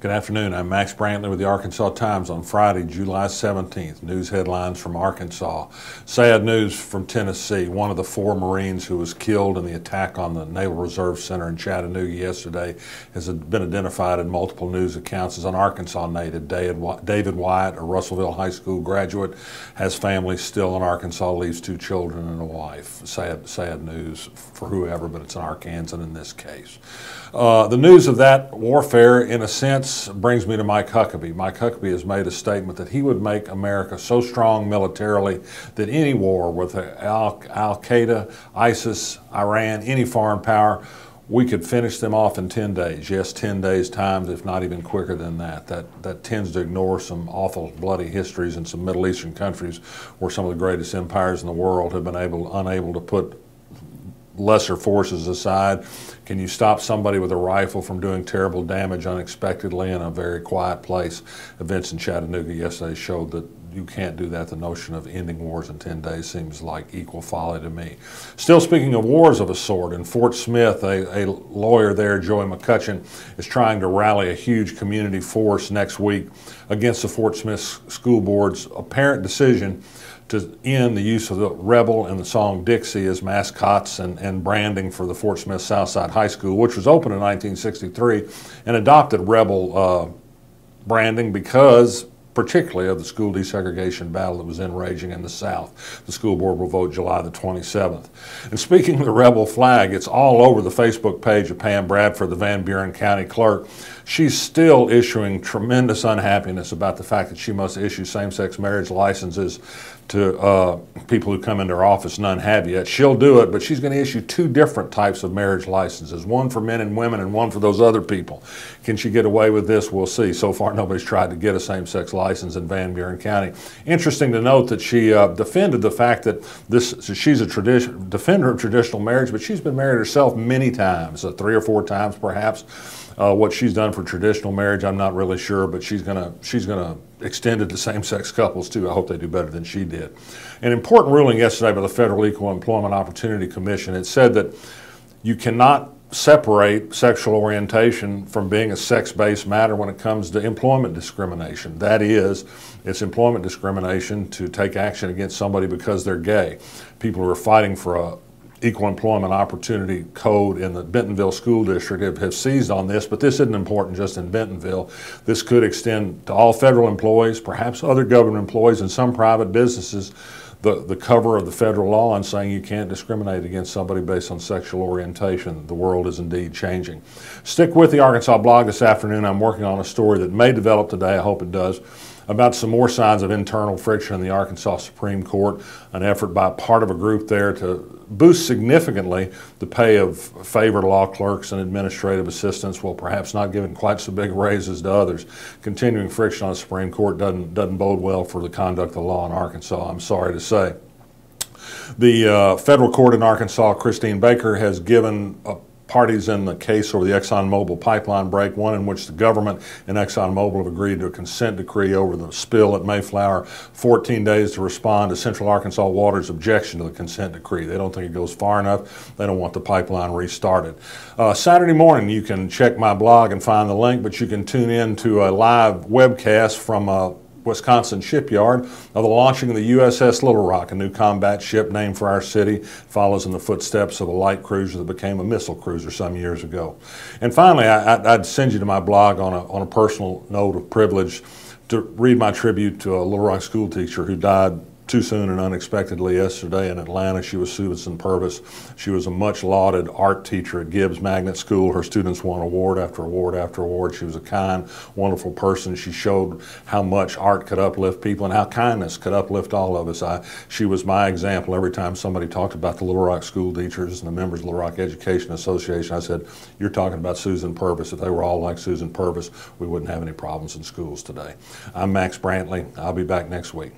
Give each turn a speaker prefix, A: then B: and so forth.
A: Good afternoon. I'm Max Brantley with the Arkansas Times on Friday, July 17th. News headlines from Arkansas. Sad news from Tennessee. One of the 4 Marines who was killed in the attack on the Naval Reserve Center in Chattanooga yesterday has been identified in multiple news accounts as an Arkansas native. David Wyatt, a Russellville High School graduate, has family still in Arkansas, leaves 2 children and a wife. Sad news for whoever, but it's an Arkansan in this case. The news of that warfare, in a sense, brings me to Mike Huckabee. Mike Huckabee has made a statement that he would make America so strong militarily that any war with Al-Qaeda, ISIS, Iran, any foreign power, we could finish them off in 10 days. Yes, 10 days times, if not even quicker than that. That tends to ignore some awful, bloody histories in some Middle Eastern countries where some of the greatest empires in the world have been unable to put lesser forces aside. Can you stop somebody with a rifle from doing terrible damage unexpectedly in a very quiet place? Events in Chattanooga yesterday showed that you can't do that. The notion of ending wars in 10 days seems like equal folly to me. Still speaking of wars of a sort, in Fort Smith, a lawyer there, Joey McCutcheon, is trying to rally a huge community force next week against the Fort Smith School Board's apparent decision to end the use of the Rebel and the song Dixie as mascots and branding for the Fort Smith Southside High School, which was opened in 1963 and adopted Rebel branding because particularly of the school desegregation battle that was then raging in the South. The school board will vote July the 27th. And speaking of the Rebel flag, it's all over the Facebook page of Pam Bradford, the Van Buren County Clerk. She's still issuing tremendous unhappiness about the fact that she must issue same-sex marriage licenses to people who come into her office, none have yet. She'll do it, but she's going to issue 2 different types of marriage licenses, one for men and women and one for those other people. Can she get away with this? We'll see. So far, nobody's tried to get a same-sex license in Van Buren County. Interesting to note that she defended the fact that she's a defender of traditional marriage, but she's been married herself many times, 3 or 4 times perhaps. What she's done for traditional marriage, I'm not really sure, but she's gonna extend it to same-sex couples too. I hope they do better than she did. An important ruling yesterday by the Federal Equal Employment Opportunity Commission. It said that you cannot separate sexual orientation from being a sex-based matter when it comes to employment discrimination. That is, it's employment discrimination to take action against somebody because they're gay. People who are fighting for a Equal Employment Opportunity Code in the Bentonville School District have seized on this, but this isn't important just in Bentonville. This could extend to all federal employees, perhaps other government employees, and some private businesses, the cover of the federal law and saying you can't discriminate against somebody based on sexual orientation. The world is indeed changing. Stick with the Arkansas blog this afternoon. I'm working on a story that may develop today, I hope it does, about some more signs of internal friction in the Arkansas Supreme Court, an effort by part of a group there to boost significantly the pay of favored law clerks and administrative assistants, while perhaps not giving quite so big raises to others. Continuing friction on the Supreme Court doesn't bode well for the conduct of the law in Arkansas, I'm sorry to say. The federal court in Arkansas, Christine Baker, has given parties in the case over the ExxonMobil pipeline break, one in which the government and ExxonMobil have agreed to a consent decree over the spill at Mayflower, 14 days to respond to Central Arkansas Water's objection to the consent decree. They don't think it goes far enough. They don't want the pipeline restarted. Saturday morning, you can check my blog and find the link, but you can tune in to a live webcast from Wisconsin shipyard of the launching of the USS Little Rock, a new combat ship named for our city, follows in the footsteps of a light cruiser that became a missile cruiser some years ago. And finally, I'd send you to my blog on a personal note of privilege to read my tribute to a Little Rock school teacher who died too soon and unexpectedly yesterday in Atlanta. She was Susan Purvis. She was a much lauded art teacher at Gibbs Magnet School. Her students won award after award after award. She was a kind, wonderful person. She showed how much art could uplift people and how kindness could uplift all of us. She was my example. Every time somebody talked about the Little Rock school teachers and the members of the Little Rock Education Association, I said, you're talking about Susan Purvis. If they were all like Susan Purvis, we wouldn't have any problems in schools today. I'm Max Brantley. I'll be back next week.